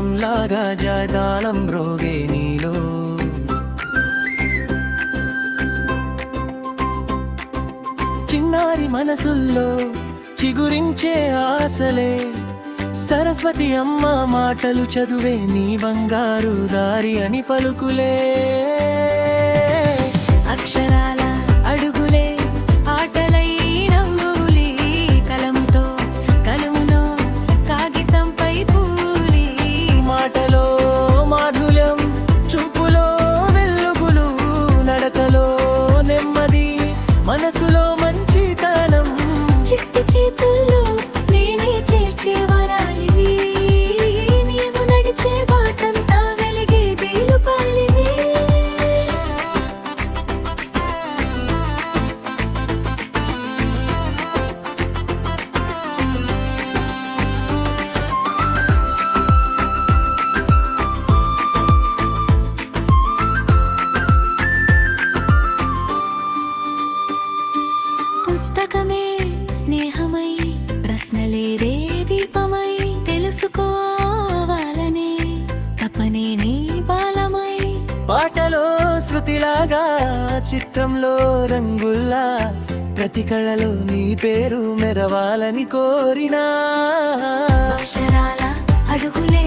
మేళంలాగా జయతాళం మ్రోగే నీలో. చిన్నారి మనసుల్లో చిగురించే ఆశలే, సరస్వతి అమ్మ మాటలు చదువే నీ బంగారు దారి అని పలుకులే. అక్షరాల అడుగులే ఆటలై నవ్వులే, కలంతో కలుమునో కాగితంపై పూలి. మాటలో మాధుర్యం, చూపులో వెలుగులు, నడకలో నెమ్మది, మనసులో మంచితనం. చిట్టి చేతుల్లో నేనే చేర్చే వరాలివి, నీవు నడిచే బాటంతా వెలిగే దీలుపాలివి. పుస్తకమే స్నేహమై, ప్రశ్నలేదే దీపమై, తెలుసుకోవాలనే తపనే నీ బాలమై. పాటలో శృతిలాగా, చిత్రంలో రంగుల్లా, ప్రతి కళలో నీ పేరు మెరవాలని కోరినా. అక్షరాల అడుగులే